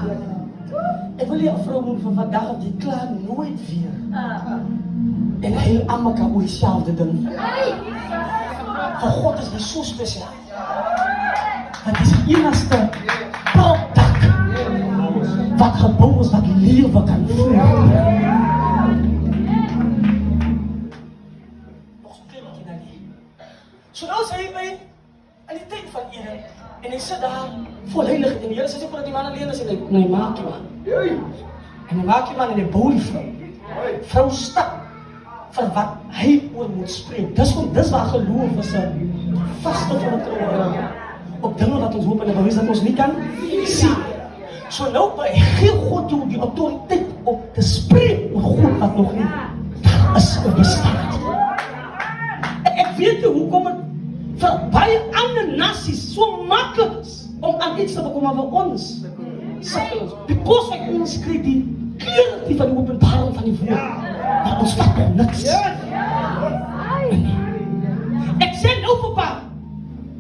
Ek wil jy 'n vrou moet van vandag op die klaar nooit weer. En heel aan mekaar oor dieselfde ding. Vir God is dit so spesiaal. Het is die enigste propdak wat gebou is, wat lewe kan voer. Nog so'n klein beetje naar die. So nou sê hy by, in die tyd van Eden, en hy sit daar, vol heilig, en die Here sê sy voordat die man alleen is, en hy maak die man. En hy maak die man, en hy bou die vrou. Vrou stap, vir wat hy oor moet spreek. Dis waar geloof is, vaste vertroue op dinge wat ons hoop en bewys dat ons nie kan sien. So nou gee God jou die autoriteit om te spreek oor God wat nog nie daar is of bestaan. Ek weet nie hoekom het vir baie ander nasies so maklik is om aan iets te bekom vir ons. Because ons kry die kleur van die openbaring van die woord. Maar ons vat er niks. Ek sê nou vir pa,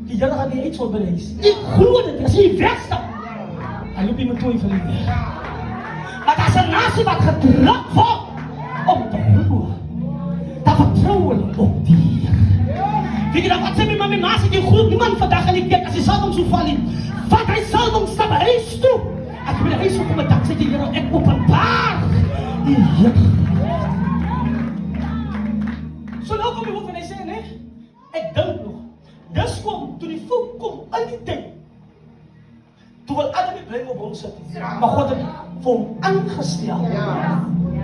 die Here gaan nie iets voor bereis. Ek glo dit, as jy wegstap, hy loop nie met toe verliefd. Maar as 'n nasie wat gedruk word om te glo, dan vertrou hulle op die Here. Weet jy dan wat sê my mama, nasie die glo niemand vandag in die kerk as die salm so val nie. Vat hy salm stap huis toe. Ek wil huis toe kom en dan sê die Here, ek openbaar die Here. So nou kom die hoofd en hy sê, nee, ek dink nog, dis kom, toe die volk kom, in die tyd, toe wil Adam die blame op ons sit, maar God het vir hom aangestel,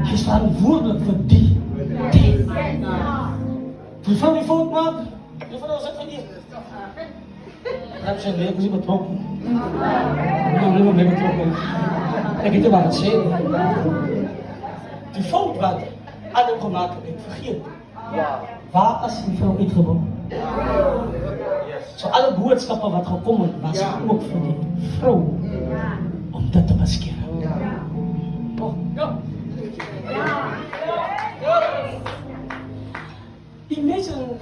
hy is verantwoordelik vir die tyd. Toe van die volk maak, die van ons sit van hier, ek sê, nee, ek is nie betrokken, ek weet nie wat het sê, die volk wat Adam gemaakt het, ek vergeet, waar is die vrou uitgebouw? So alle boodskappe wat gekom het, was ook vir die vrou om dit te beskeer. Imagine,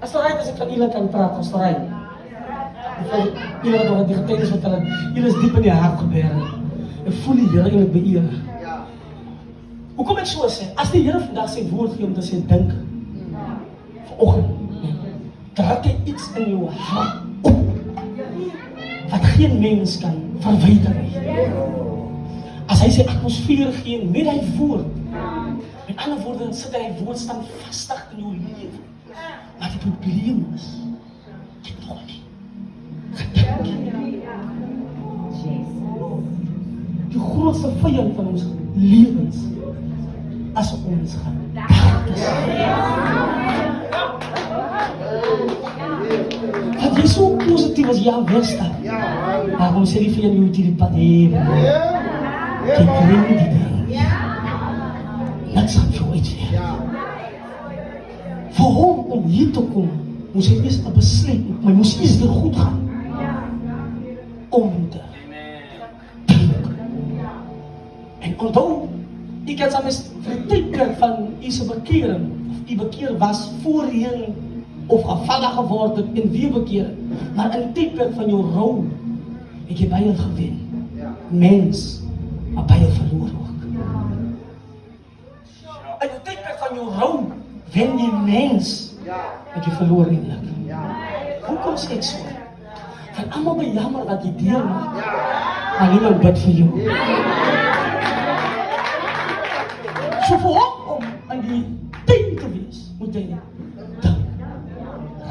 as right as ek van julle kan praat, as right. Julle wat nog die getuienis vertel, julle is diep in die hart gebeer. Ek voel die Here eintlik by julle. Hoekom ek so sê, as die Here vandag sy woord gee om te sê dink, vanoggend, trek hy iets in jou hart op, wat geen mens kan verwyder nie. As hy sy atmosfeer gee met hy woord, met ander woorde, sit hy woord staan vastig in jou lewe. Maar die probleem is, dit nog nie. Die grootste vyand van ons lewens, as ons gaan dat jy so positief as jy aan weerstaat. Waarom sê die vyand jy moet hierdie pad hê? Jy kring die ding. Niks gaan vir ooit weer. Vir hom om hier te kom, moes hy eers 'n besluit, maar moes iets weer goed gaan. Om te dink. En onthou, ek het saam vir die tydperk van u se bekering, of u bekeer was voorheen, of gevallig geword het en weer bekeer, maar in die tydperk van jou rou, ek het baie gewen. Mens, maar baie verloor ook. In die tydperk van jou rou, wen jy mens, wat jy verloor eintlik. Hoekom sê ek so? Van almal bejammer wat jy deurmaak, maar niemand bid vir jou. So vir hom om in die tyd te wees, moet hy dan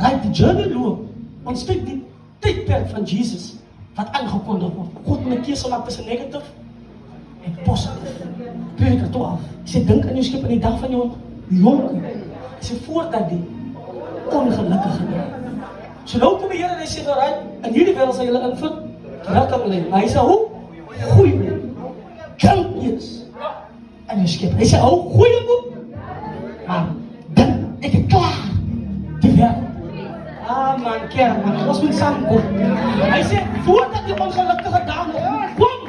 right die journey loop. Ons kyk die tydperk van Jesus wat aangekondig word. God moet 'n keuse maak tussen negatief en positief. Prediker 12. Ek sê dink aan jou skep in die dag van jou jonk. Ek sê voordat die ongelukkige dag. So nou kom die Here en hy sê alright, in hierdie wêreld sal julle invul welkom lê. Maar hy sê hoe? Goeie. Dink eers aan jou skep. Hy sê hoe goeie moet. Maar dink ek het klaar te werk. Ah man, kerk man, ons moet saamkom. Hy sê, voordat die ongelukkige dag nog kom,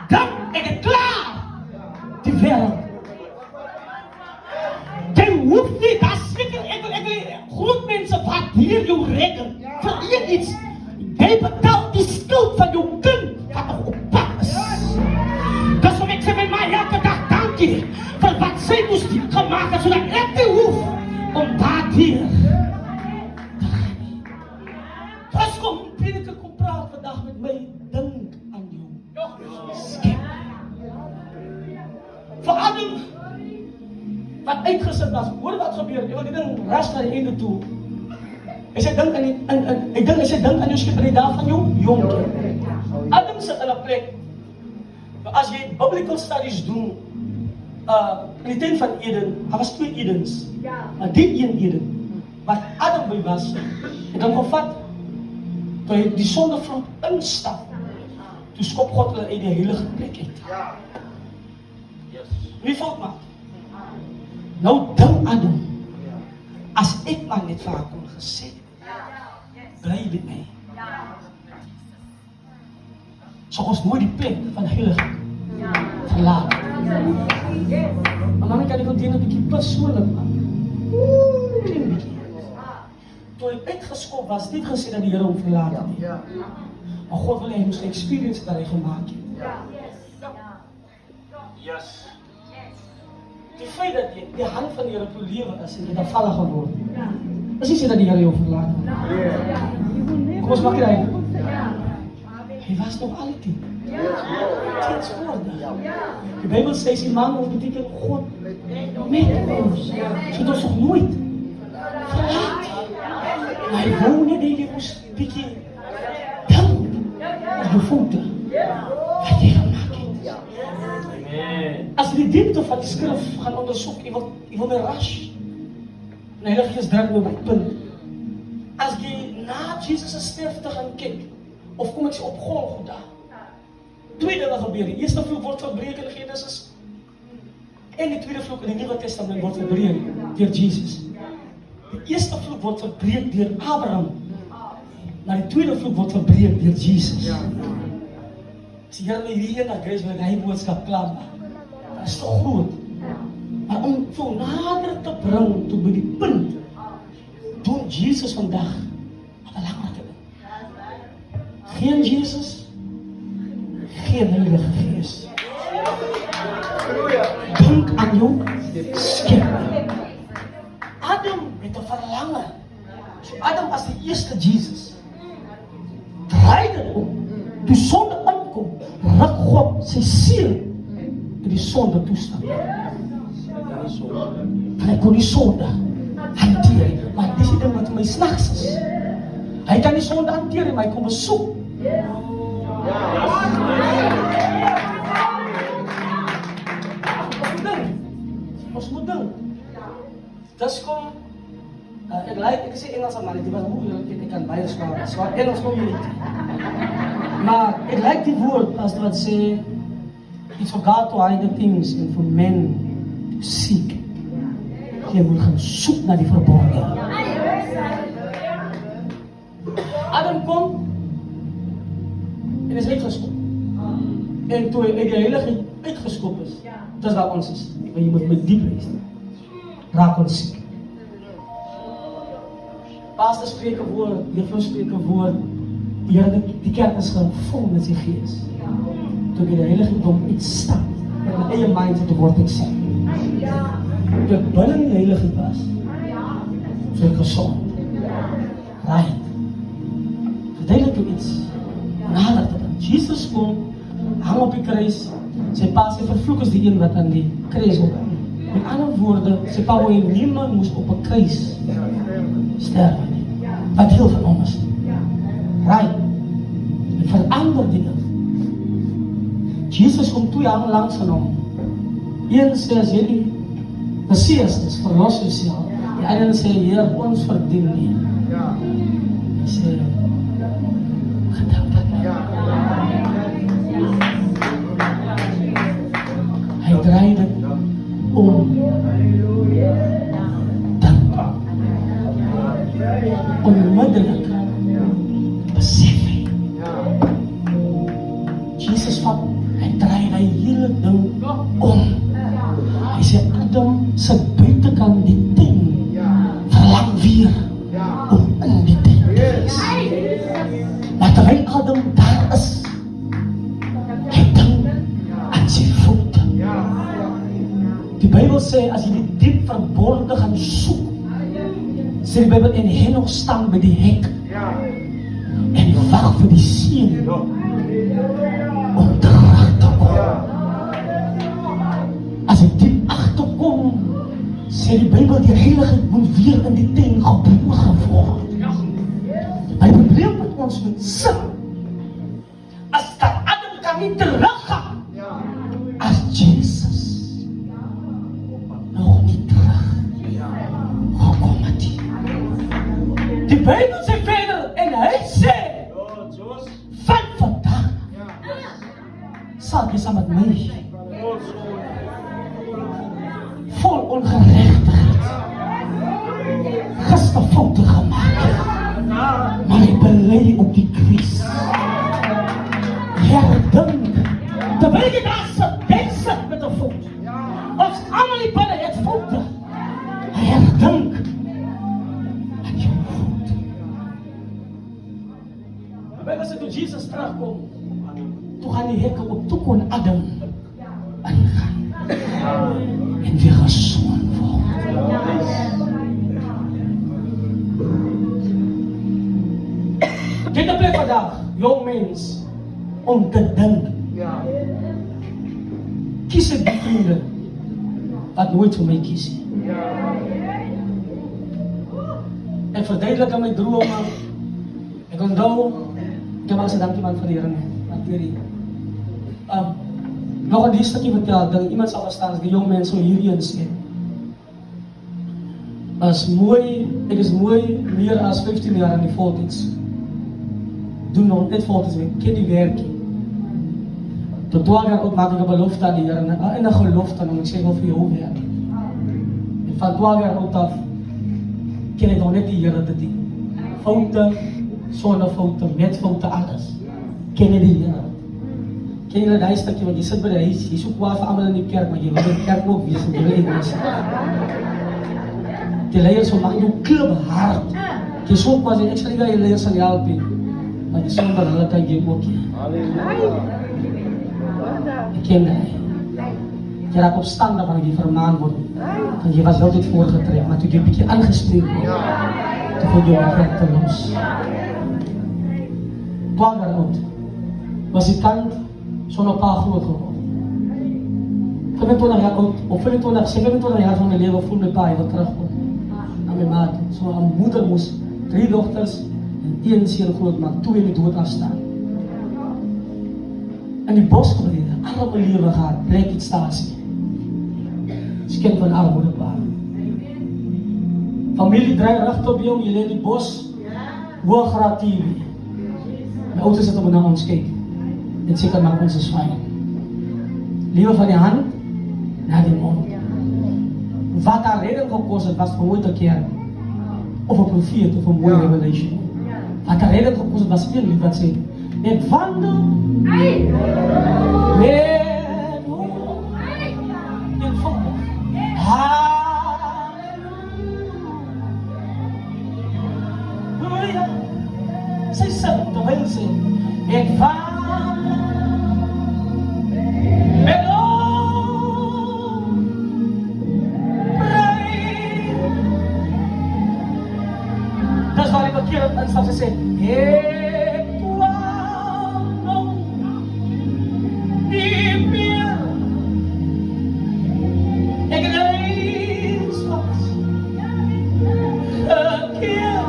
dan ek het klaar die wêreld. Jy hoef nie, dat seker, ek wil groot mense wat hier jou redden, vir een iets. Jy betaalt die skuld van jou kind, wat nog op pad is. Dis om ek sê met my elke dag dankie, vir wat sy moes gemaakt het, zodat ek nie hoef, om daar hier. As kom, prediker kom praat vandag met my, dink aan jou skep. Vir Adam, wat uitgesit was, hoor wat gebeur, jy wil die ding ras na die einde toe. Hy sê, dink aan jou skep in die dag van jou jonkie. Adam sit in 'n plek, as jy biblical studies doen, in die tuin van Eden, daar was 2 Edens, maar die een Eden, wat Adam by was, het hom gevat, toe hy die sondevloed instap, toe skop God hulle uit die heilige plek uit. Wie fout maak? Nou dink Adam, as ek maar net vir haar kon gesê, bly met my. So ons nooit die plek van heilige verlaat. Maar dan kan ek ook 'n bietjie persoonlik maak. Klein bietjie. Toe hy uitgeskop was, nie gesê dat die Here hom verlaat het nie. Maar God wil hy moes 'n experience dat hy gemaak het. Yes. Die feit dat jy die hand van die Here toe lewe is en jy afvallig geword. Is nie sê dat die Here jou verlaat het. Kom ons maak dit uit. Hy was nog altyd. Steeds woorde. Die Bybel sê sy man ons beteken God met ons. So dat ons nog nooit verlaat. Maar hy wou net dat jy moes bietjie dink op jou voete wat jy gemaak het. As jy die diepte van die skrif gaan ondersoek, jy wil my rush. En Heilige Gees druk my op die punt. As jy na Jesus' sterfte gaan kyk, of kom ek sê op Golgotha, 2 dinge gebeur. Die eerste vloek word verbreek in Genesis, en die tweede vloek in die Nuwe Testament word verbreek deur Jesus. Die eerste vloek word verbreek deur Abraham, maar die tweede vloek word verbreek deur Jesus. As jy hierdie ene Grace wil hy boodskap klaar maak, dat is toch groot. Maar Maar om zo nader te brengen tot bij die punt, doen Jezus vandaag wat belangrijker is. Geen Jezus, geen Heilige Geest. Denk aan jou schepper. Adam met een verlangen. So Adam was de eerste Jezus. Draaide om. Toen zonde aankomt, rak God zijn ziel in die zonde toestand. Hij kon die zonde hanteren. Maar dit is wat mij s'nachts is. Hij kan die zonde hanteren, maar hij komt bezoek. Ons moet doen. Dus kom, ik zeg Engels aan, maar ik ben moeilijk, ik kan bijna zwaar Engels kom je niet. Maar ik like die woord als wat ze, it's for God to hide the things and for men to seek. Je moet gaan zoeken naar die verborgen. Adam komt en is uitgestopt. En toen hij de heilige uitgestopt is, dat is waar ons is. Maar je moet met diep lezen. Raak ons ziek. Pastor spreekt een woord, juffrouw spreekt een woord. Die kerk is vol met zijn geest. Toen je de heilige dom iets staat, met mijn eigen mindset word ik ziek. Toen ik binnen de heilige was, toen ik gezond. Right. Verduidelijk je iets. Nader te doen. Jezus komt, hang op die kruis. Zijn pa zei vervloek is die een wat aan die kruis op. Met andere woorden, zijn pa wil niemand moest op een kruis sterven. Wat heel van ons. Right. Het verandert dingen. Jezus komt 2 jaar langs van hem. Eén zegt jullie, Messias is, verlos jezelf. De andere zegt, Heer, ons verdient niet. Hij zegt, gedankt. Hij draaide om. Dankbaar. Onmiddellijk besef hij. Jezus van, hij draaide die hele ding om. Hij zei, Adam, zijn buitenkant die ding verlang weer om in die ding te wees. Maar terwijl Adam daar is, hij denkt aan zijn voeten. Die Bijbel zegt, als je die diep verborgen gaat zoeken, zegt de Bijbel, en hij nog staan bij die hek. En wacht voor die ziel om terug te komen. Als ik diep achterkom, zegt de Bijbel, die heilige moet weer in die ding geboren worden. Maar het probleem met ons met zin, als dat Adam kan niet teruggaan, als Jezus nog niet terug gekomen is. De Bijbel zegt verder, en hij zei, van vandaag zal je samen met mij vol ongerechtigheid gisteren fouten gemaakt. Maar ik beleid op die kruis. Herdenk. Terwijl je daar zit, bezig met de fout. Als allemaal die binnen het fouten. Herdenk aan je fout. Maar als toen Jezus terugkomt, toen gaan die hekken op toe kon Adam aangaan. En weer gezond worden. Dit plek vandaag, jong mens, om te denken. Kies het die vrienden, wat nooit voor mij kiezen. En verduidelijk aan mijn dromen. Ik onthoud, ik heb al gezegd, dank iemand van de heren. Dank jullie. Nog een stukje verteld, dat iemand zal verstaan als de jong mensen hierin zijn. Ik is mooi meer dan 15 jaar in die voltijd. Doe nog net voltijd, ik ken die werking. Tot 12 jaar oud maak ik een belofte aan de Heer. En een gelofte, dan moet ik zeggen over jou werken. En van 12 jaar oud af ken ik nog net die Heer te doen. Fouten, zonder fouten, met fouten, alles. Ken je die Heer. Ken jy dat stukkie, want jy sit by die huis, jy soek kwaad vir almal in die kerk, maar jy wil in die kerk ook wees, en jy wil nie wees. Die leiers van jou klub hard. Jy soek kwaad, ek sal nie dat jy leiers sal help nie, maar jy sonder hulle kan jy ook nie. Ek ken die. Jy raak opstandig wanneer jy vermaan word, want jy was altijd voorgetrek, maar toe jy 'n bietjie aangespreek word, toe voel jy om kerk te los. 12 jaar oud, was die kant zo'n pa groot geworden. 25 jaar oud, of 25 jaar van mijn leven voelde mijn pa, je wil terugkomen. Naar mijn maat. Zo'n moeder moest 3 dochters en 1 zeer groot maken, 2 in de dood afstaan. En die bos gebleven, arme leven gehad, lijkt iets statie. Het kind van armoede waren. Familie draait recht op jou, je leert die bos, hoog TV. Mijn ouders zitten om naar ons kijken. Dit zeker maakt ons dus fijn. Liever van je hand naar die mond. Wat daar reden gekozen was voor ooit een keer. Of een profeet of een mooie revelation. Wat daar reden gekozen was één lief dat zei. Ik wandel met in volk. Halleluja. Zij zegt terwijl ze. Ik wandel. Dat is waar ik een keer aan sta te zeggen. Ik wou niet meer. Ik reis was een keer.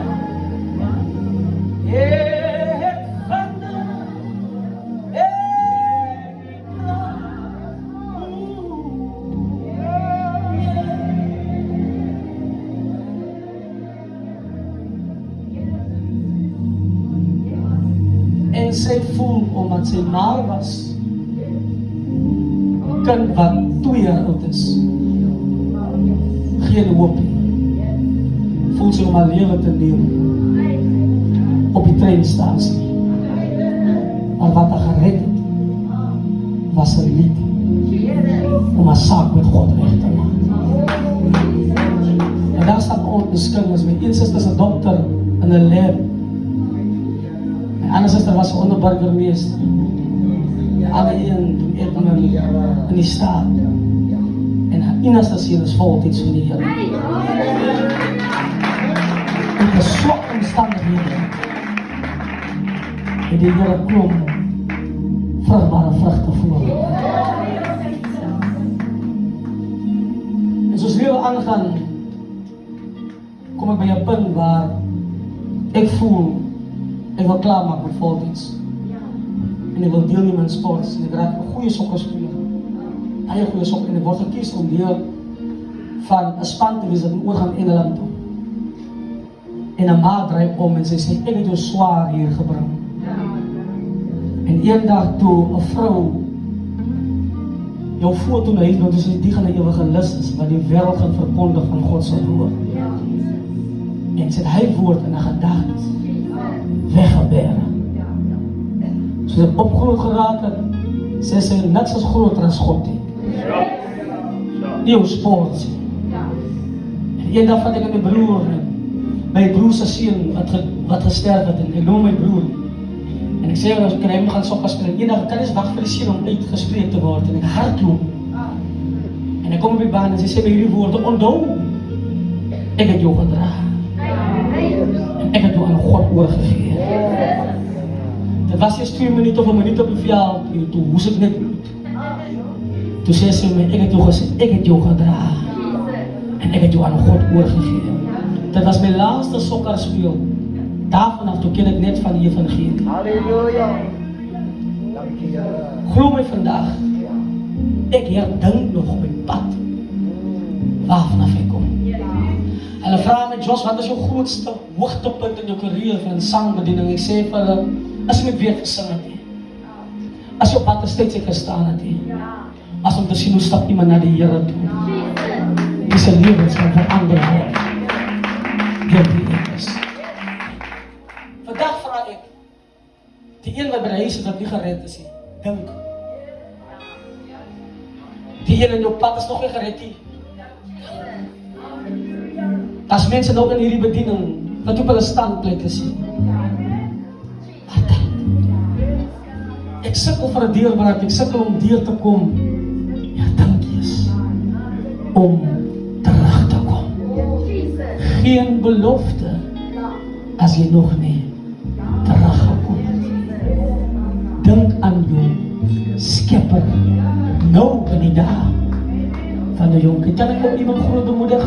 En zij voelde, omdat zij maar was, een kind wat 2 jaar oud is, geen hoop, voelt zich om haar leven te nemen op die treinstatie. Maar wat haar gered heeft, was een lied om haar zaak met God recht te maken. En daar staat onbeschermd, met 1 zuster is een dokter in een lab. Mijn andere zuster was een onderburgemeester. De andere een toen in die staat. En haar innerste ziel is voltijds van die Heer. In de zwakke omstandigheden. En die Heer klom vruchtbare vruchten voor. En zoals we aangaan, kom ik bij een punt waar ik voel. Ik wil klaarmaken met voltijds. En ik wil deelnemen in sports. En ik raak een goede sokker spelen. Een goede sokker. En ik word gekies om deel van een span te wezen dat een oorgaan in een land toe. En een maat draait om en ze zegt, ik heb jou zwaar hier gebracht. En één dag toe een vrouw jouw foto naar heeft, want dus die gaan naar eeuwige lust, waar die wereld gaat verkondigen van Gods woord. En zet hij woord en een gedachte weggeberen. Ze zijn opgegroeid geraakt. Ze zijn net zoals groter als God. Nieuw sport. En één dag had ik mijn broer. Mijn broer zijn zien wat gesterven had. En ik noem mijn broer. En ik zei, als ik hem gaan sokken spelen. Eén dag kan eens wacht voor de zin om uitgesproken te worden. En ik hardloop. En ik kom op mijn baan en ze zei bij jullie woorden, onthou. Ik heb jou gedragen. En ik heb jou aan God overgegeven. Dat was eerst 2 minuten of een minuut op het veld. Toen moest ik net bloed. Toen zei ze me, ik heb jou gezegd, ik heb jou gedragen. En ik heb jou aan God overgegeven. Dat was mijn laatste sokkerspeel. Daarvanaf toen ken ik net van die evangelie. Halleluja. Dank je, Heer. Geloof mij vandaag. Ik herdenk nog op mijn pad. Waarvanaf ik kom. En dan vraag me, Jos, wat is jouw grootste hoogtepunt in je carrière van een zangbediening? Ik zei van hulle, als je met weer gezongen hebt. Als je op pad steeds gestaan hebt. Als om te zien hoe stap iemand naar de Heer toe. Die zijn levens gaan veranderen. Vandaag vraag ik, die een wat bij de huis is dat niet gered is, denk Die een in jou pad is nog nie gered nie. As mense nou in hierdie bediening wat op hulle standplekke sien. Ek sukkel vir 'n deurbraak, ek sukkel om deur te kom. Ja, dankie is om terug te kom. Geen belofte as jy nog nie teruggekom het. Dink aan jou Skepper nou in die dag van die jonkie. Kan ek ook iemand groot bemoedig?